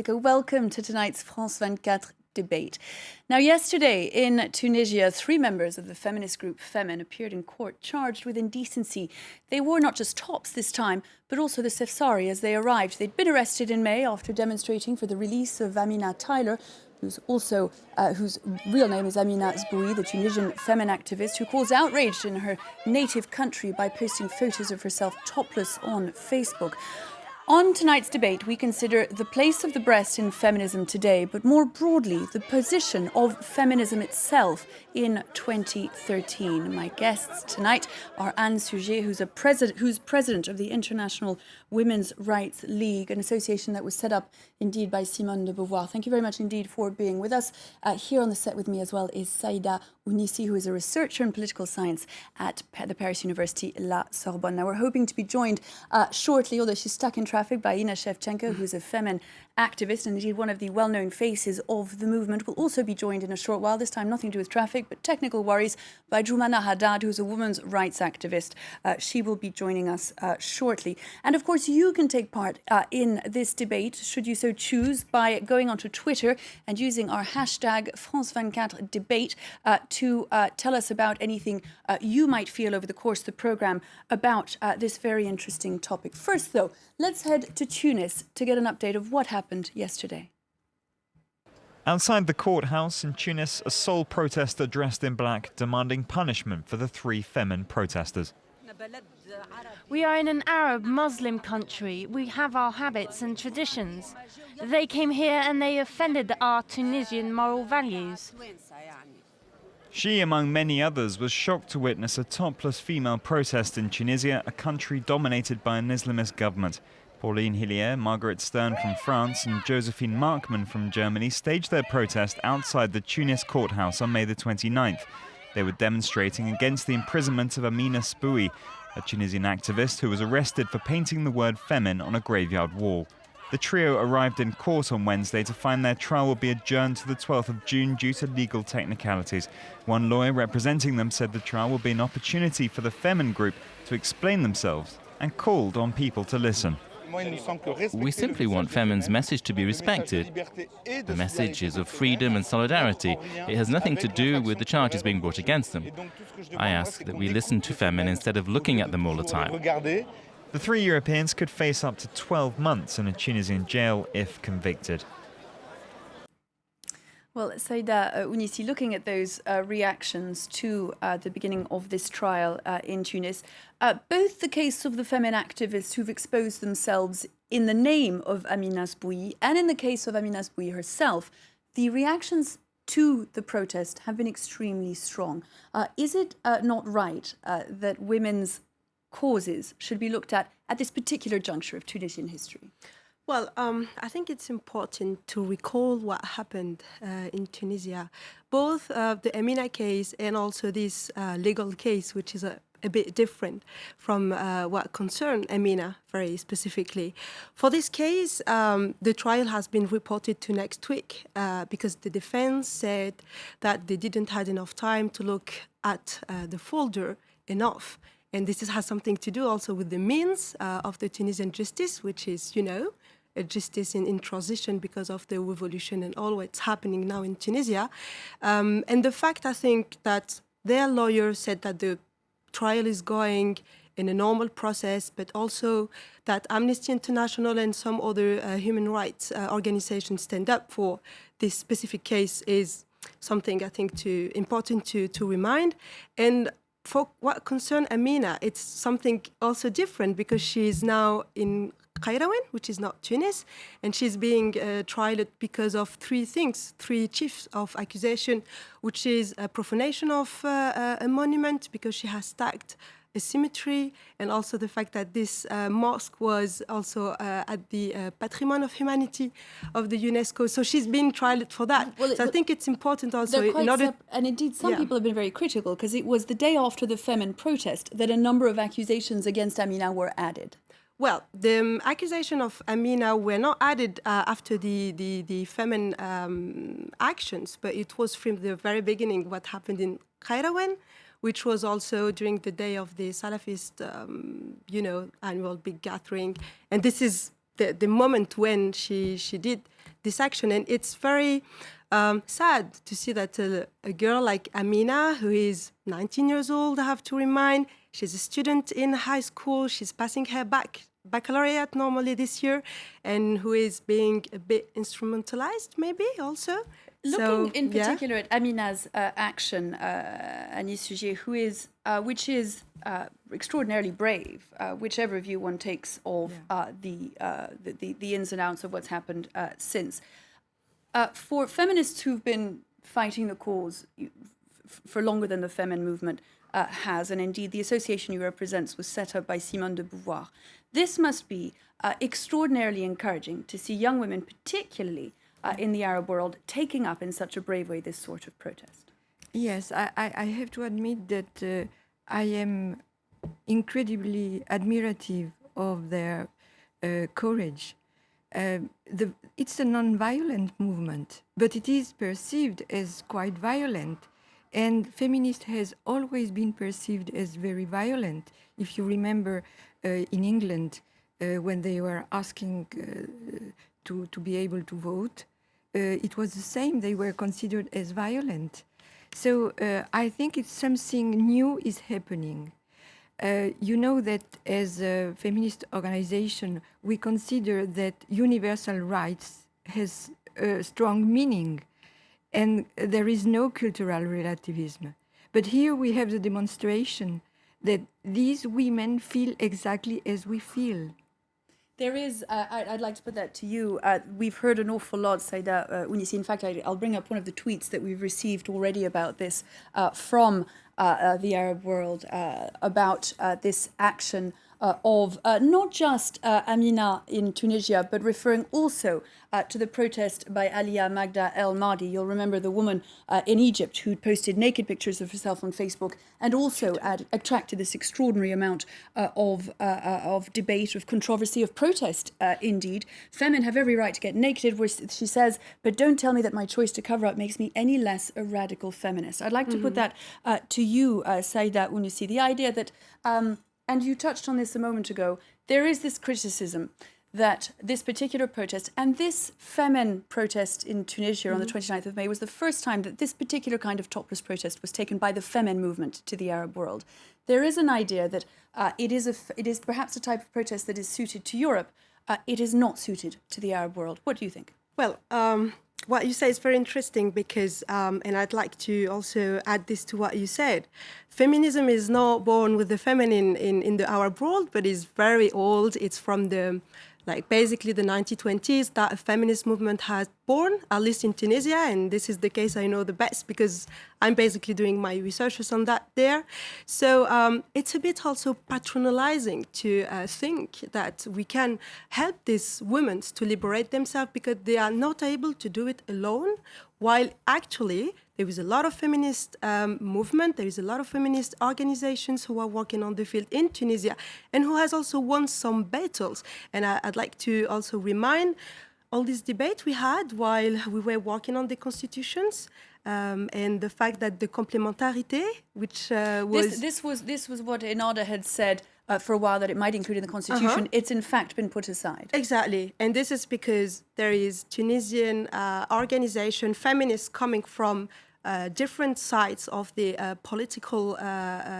Africa. Welcome to tonight's France 24 debate. Now, yesterday in Tunisia, 3 members of the feminist group Femen appeared in court charged with indecency. They wore not just tops this time, but also the sefsari as they arrived. They'd been arrested in May after demonstrating for the release of Amina Tyler, whose real name is Amina Zboui, the Tunisian Femen activist who caused outrage in her native country by posting photos of herself topless on Facebook. On tonight's debate, we consider the place of the breast in feminism today, but more broadly, the position of feminism itself in 2013. My guests tonight are Anne Sujet, who's president of the International Women's Rights League, an association that was set up indeed by Simone de Beauvoir. Thank you very much indeed for being with us. Here on the set with me as well is Saïda Ounissi, who is a researcher in political science at the Paris University La Sorbonne. Now, we're hoping to be joined shortly, although she's stuck in traffic, by Ina Shevchenko, who's a Femen activist and indeed one of the well-known faces of the movement. We'll also be joined in a short while, this time nothing to do with traffic, but technical worries, by Jumana Haddad, who's a women's rights activist. She will be joining us shortly. And of course, you can take part in this debate, should you so choose, by going onto Twitter and using our hashtag France24 debate to tell us about anything you might feel over the course of the programme about this very interesting topic. First, though, let's head to Tunis to get an update of what happened yesterday. Outside the courthouse in Tunis, a sole protester dressed in black demanding punishment for the 3 Femen protesters. We are in an Arab Muslim country. We have our habits and traditions. They came here and they offended our Tunisian moral values. She, among many others, was shocked to witness a topless female protest in Tunisia, a country dominated by an Islamist government. Pauline Hillier, Margaret Stern from France and Josephine Markmann from Germany staged their protest outside the Tunis courthouse on May the 29th. They were demonstrating against the imprisonment of Amina Zboui, a Tunisian activist who was arrested for painting the word Femen on a graveyard wall. The trio arrived in court on Wednesday to find their trial will be adjourned to the 12th of June due to legal technicalities. One lawyer representing them said the trial will be an opportunity for the Femen group to explain themselves and called on people to listen. We simply want Femen's message to be respected. The message is of freedom and solidarity. It has nothing to do with the charges being brought against them. I ask that we listen to Femen instead of looking at them all the time. The 3 Europeans could face up to 12 months in a Tunisian jail if convicted. Well, Saïda Ounissi, looking at those reactions to the beginning of this trial in Tunis, both the case of the Femen activists who've exposed themselves in the name of Amina Zboui and in the case of Amina Zboui herself, the reactions to the protest have been extremely strong. Is it not right that women's causes should be looked at this particular juncture of Tunisian history? Well, I think it's important to recall what happened in Tunisia. Both the Amina case and also this legal case, which is a bit different from what concerned Amina very specifically. For this case, the trial has been reported to next week because the defense said that they didn't have enough time to look at the folder enough. And this has something to do also with the means of the Tunisian justice, which is, a justice in transition because of the revolution and all what's happening now in Tunisia. And the fact, I think, that their lawyer said that the trial is going in a normal process, but also that Amnesty International and some other human rights organizations stand up for this specific case is something I think important to remind. And for what concerns Amina, it's something also different because she is now in Qayrawan, which is not Tunis, and she's being tried because of 3 things, 3 chiefs of accusation, which is a profanation of a monument because she has stacked a cemetery, and also the fact that this mosque was also at the Patrimoine of Humanity of the UNESCO. So she's been tried for that. Well, so I think it's important also and indeed some people have been very critical because it was the day after the Femen protest that a number of accusations against Amina were added. Well, the accusation of Amina were not added after the Femen actions, but it was from the very beginning what happened in Qayrawan, which was also during the day of the Salafist, annual big gathering. And this is the moment when she did this action. And it's very sad to see that a girl like Amina, who is 19 years old, I have to remind, she's a student in high school, she's passing her baccalaureate normally this year, and who is being a bit instrumentalized maybe also. Looking in particular at Amina's action, Anis Sugier, which is extraordinarily brave, whichever view one takes of the ins and outs of what's happened since. For feminists who've been fighting the cause for longer than the Femin movement has, and indeed the association you represent was set up by Simone de Beauvoir, this must be extraordinarily encouraging to see young women, particularly in the Arab world, taking up in such a brave way this sort of protest. Yes, I have to admit that I am incredibly admirative of their courage. It's a non-violent movement, but it is perceived as quite violent. And feminist has always been perceived as very violent. If you remember in England, when they were asking to be able to vote, it was the same. They were considered as violent. So I think it's something new is happening. You know that as a feminist organization, we consider that universal rights has a strong meaning, and there is no cultural relativism. But here we have the demonstration that these women feel exactly as we feel. There is, I'd like to put that to you. We've heard an awful lot, Saïda Ounisi. In fact, I'll bring up one of the tweets that we've received already about this from the Arab world, about this action of not just Amina in Tunisia, but referring also to the protest by Alia Magda El Mahdi. You'll remember the woman in Egypt who posted naked pictures of herself on Facebook and also attracted this extraordinary amount of debate, of controversy, of protest, indeed. Femen have every right to get naked, where she says, but don't tell me that my choice to cover up makes me any less a radical feminist. I'd like to put that to you, Saïda Ounisi, the idea that and you touched on this a moment ago, there is this criticism that this particular protest, and this Femen protest in Tunisia on the 29th of May was the first time that this particular kind of topless protest was taken by the Femen movement to the Arab world. There is an idea that it is perhaps a type of protest that is suited to Europe. It is not suited to the Arab world. What do you think? Well, what you say is very interesting because, and I'd like to also add this to what you said, feminism is not born with the feminine in the Arab world, but is very old. It's from basically the 1920s that a feminist movement has born, at least in Tunisia, and this is the case I know the best because I'm basically doing my researches on that there. So it's a bit also patronizing to think that we can help these women to liberate themselves because they are not able to do it alone, while actually there is a lot of feminist movement, there is a lot of feminist organizations who are working on the field in Tunisia and who has also won some battles. And I'd like to also remind all this debate we had while we were working on the constitutions and the fact that the complementarité, which was... This was what Enada had said for a while, that it might include in the constitution. It's in fact been put aside. Exactly. And this is because there is Tunisian organization, feminists coming from different sides of the political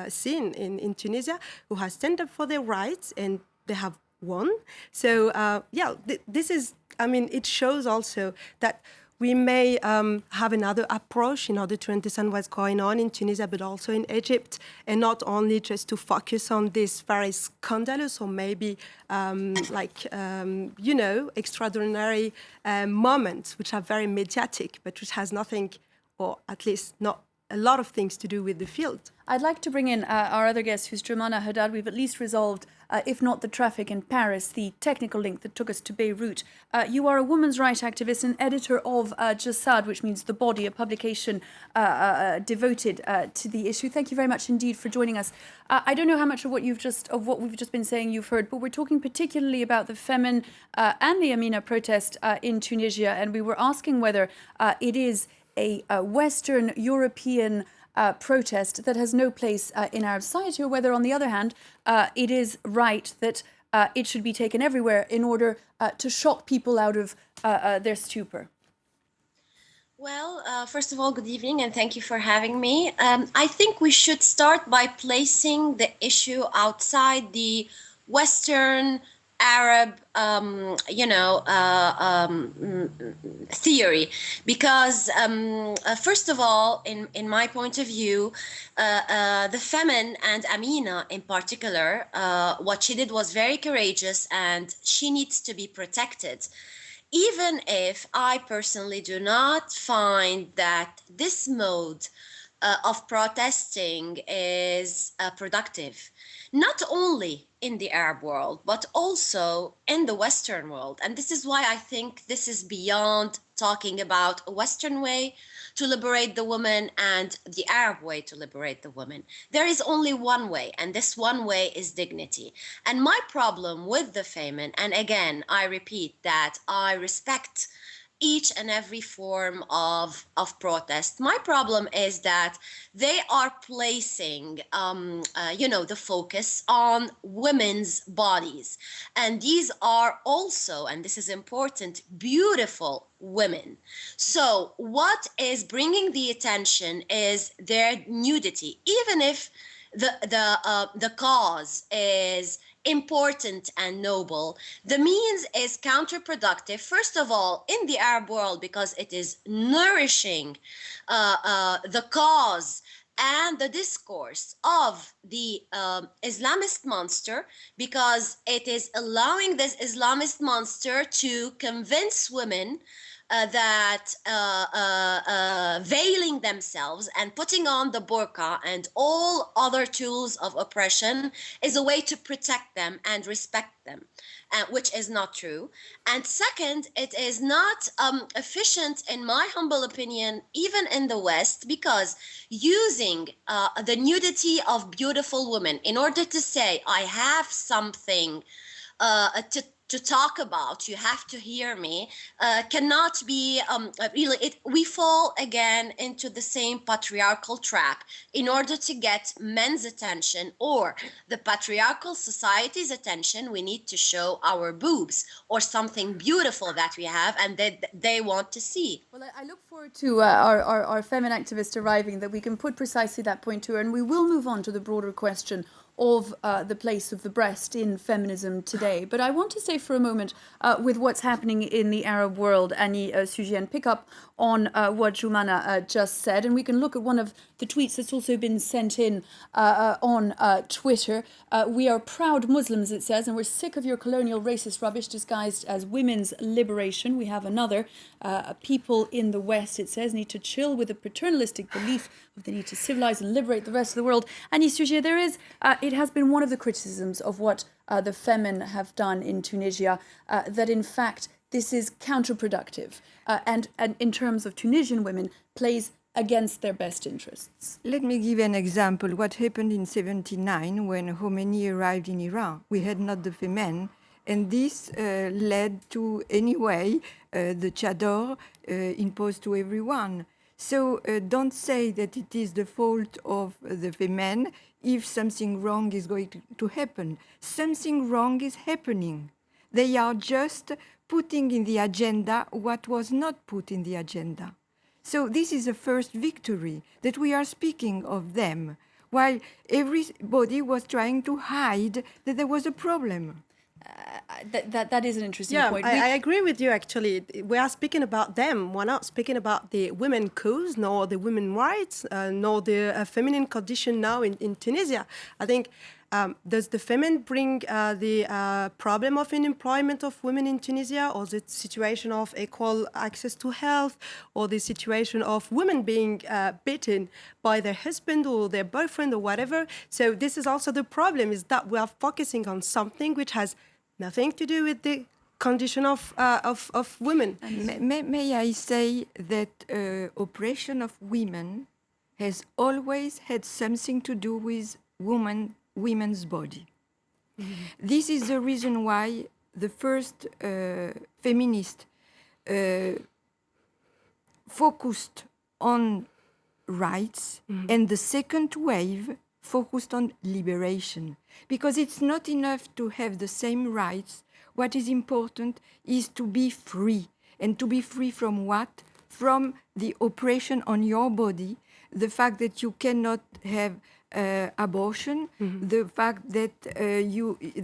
scene in Tunisia who has stand up for their rights, and they have won. So, this is, it shows also that we may have another approach in order to understand what's going on in Tunisia, but also in Egypt, and not only just to focus on this very scandalous or maybe extraordinary moments, which are very mediatic, but which has nothing, or at least not a lot of things to do with the field. I'd like to bring in our other guest, who's Germana Haddad. We've at least resolved, if not the traffic in Paris, the technical link that took us to Beirut. You are a women's rights activist and editor of Jasad, which means the body, a publication devoted to the issue. Thank you very much indeed for joining us. I don't know how much of what we've just been saying you've heard, but we're talking particularly about the Femen and the Amina protest in Tunisia, and we were asking whether it is a Western European protest that has no place in Arab society, or whether, on the other hand, it is right that it should be taken everywhere in order to shock people out of their stupor? Well, first of all, good evening and thank you for having me. I think we should start by placing the issue outside the Western Arab, theory, because first of all, in my point of view, the Femen and Amina in particular, what she did was very courageous and she needs to be protected. Even if I personally do not find that this mode of protesting is productive, not only in the Arab world, but also in the Western world. And this is why I think this is beyond talking about a Western way to liberate the woman and the Arab way to liberate the woman. There is only one way, and this one way is dignity. And my problem with the Femen, and again, I repeat that I respect each and every form of protest. My problem is that they are placing, the focus on women's bodies. And these are also, and this is important, beautiful women. So what is bringing the attention is their nudity, even if the cause is important and noble. The means is counterproductive, first of all, in the Arab world, because it is nourishing the cause and the discourse of the Islamist monster, because it is allowing this Islamist monster to convince women that veiling themselves and putting on the burqa and all other tools of oppression is a way to protect them and respect them, which is not true. And second, it is not efficient, in my humble opinion, even in the West, because using the nudity of beautiful women in order to say, I have something to talk about, you have to hear me, cannot be we fall again into the same patriarchal trap. In order to get men's attention or the patriarchal society's attention, we need to show our boobs or something beautiful that we have and that they want to see. Well, I look forward to our feminine activist arriving, that we can put precisely that point to her, and we will move on to the broader question of the place of the breast in feminism today. But I want to stay for a moment with what's happening in the Arab world, Annie Sugy, and pick up on what Jumana just said. And we can look at one of the tweets that's also been sent in on Twitter. We are proud Muslims, it says, and we're sick of your colonial racist rubbish disguised as women's liberation. We have another. People in the West, it says, need to chill with a paternalistic belief of the need to civilize and liberate the rest of the world. Annie Sugy, there is... it has been one of the criticisms of what the Femen have done in Tunisia, that in fact this is counterproductive and in terms of Tunisian women plays against their best interests. Let me give an example. What happened in 1979 when Khomeini arrived in Iran? We had not the Femen, and this led to, anyway, the chador imposed to everyone. So don't say that it is the fault of the Femen if something wrong is going to happen. Something wrong is happening. They are just putting in the agenda what was not put in the agenda. So this is the first victory, that we are speaking of them, while everybody was trying to hide that there was a problem. That is an interesting point. I agree with you, actually. We are speaking about them. We're not speaking about the women cause, nor the women's rights, nor the feminine condition now in Tunisia. I think, does the Femen bring the problem of unemployment of women in Tunisia, or the situation of equal access to health, or the situation of women being beaten by their husband or their boyfriend or whatever? So this is also the problem, is that we are focusing on something which has nothing to do with the condition of women. May I say that oppression of women has always had something to do with women's body. Mm-hmm. This is the reason why the first feminist focused on rights, mm-hmm. and the second wave focused on liberation, because it's not enough to have the same rights. What is important is to be free. And to be free from what? From the oppression on your body, the fact that you cannot have abortion, the fact that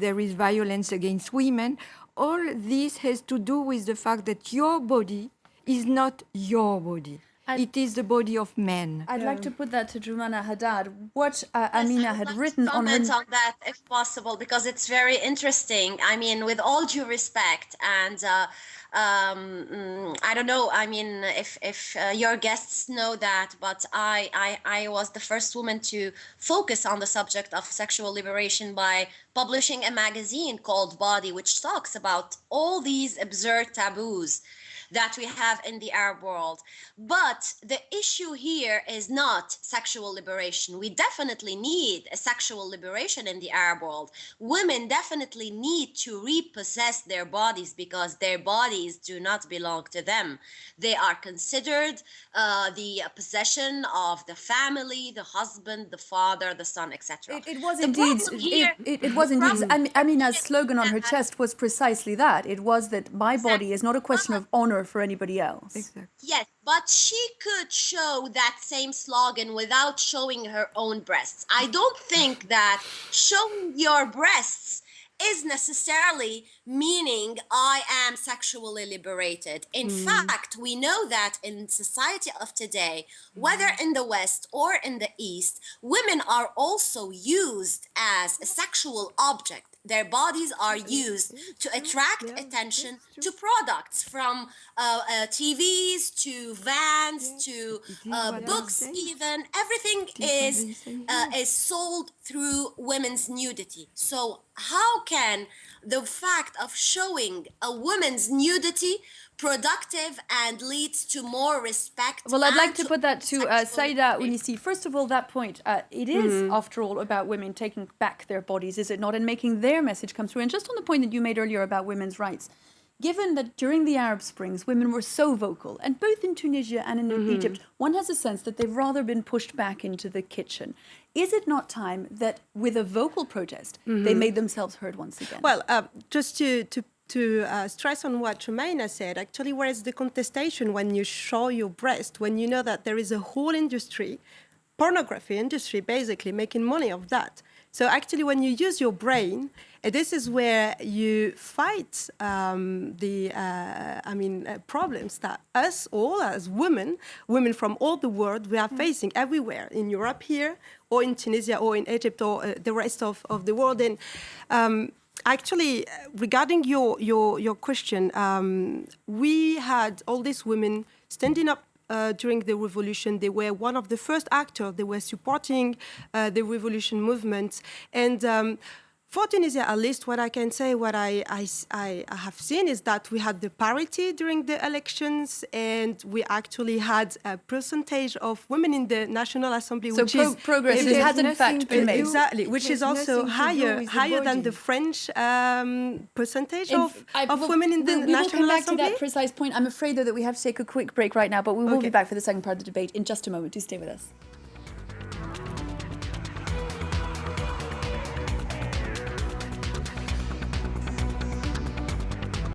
there is violence against women. All this has to do with the fact that your body is not your body. It is the body of men. I'd like to put that to Jumana Haddad. What Amina had written on her... comment on that, if possible, because it's very interesting. I mean, with all due respect, and I don't know. I mean, if your guests know that, but I was the first woman to focus on the subject of sexual liberation by publishing a magazine called Body, which talks about all these absurd taboos that we have in the Arab world. But the issue here is not sexual liberation. We definitely need a sexual liberation in the Arab world. Women definitely need to repossess their bodies because their bodies do not belong to them. They are considered the possession of the family, the husband, the father, the son, etc. It was indeed. It was indeed. Amina's slogan on her chest was precisely that. It was that my body is not a question of honor for anybody else. Exactly. Yes, but she could show that same slogan without showing her own breasts. I don't think that showing your breasts is necessarily meaning I am sexually liberated. In fact, we know that in society of today, whether in the West or in the East, women are also used as a sexual object. Their bodies are used to attract attention to products, from TVs to vans to books even. Everything is sold through women's nudity. So how can the fact of showing a woman's nudity productive and leads to more respect? Well, I'd like to put that to Saida Ounisi. First of all, that point, it is, after all, about women taking back their bodies, is it not, and making their message come through. And just on the point that you made earlier about women's rights, given that during the Arab Springs, women were so vocal, and both in Tunisia and in Egypt, one has a sense that they've rather been pushed back into the kitchen. Is it not time that, with a vocal protest, they made themselves heard once again? Well, just to stress on what Tremaina said, actually, where is the contestation when you show your breast, when you know that there is a whole industry, pornography industry, basically making money of that? So actually, when you use your brain, this is where you fight problems that us all as women from all the world, we are facing everywhere, in Europe here, or in Tunisia, or in Egypt, or the rest of the world. And actually, regarding your question, we had all these women standing up during the revolution. They were one of the first actors. They were supporting the revolution movement. And for Tunisia, at least, what I can say, what I have seen is that we had the parity during the elections, and we actually had a percentage of women in the National Assembly, so which is progress has in fact been made. Exactly, which is also higher than the French percentage of women in the National Assembly. We will come back to that precise point. I'm afraid, though, that we have to take a quick break right now, but we will be back for the second part of the debate in just a moment. Do stay with us.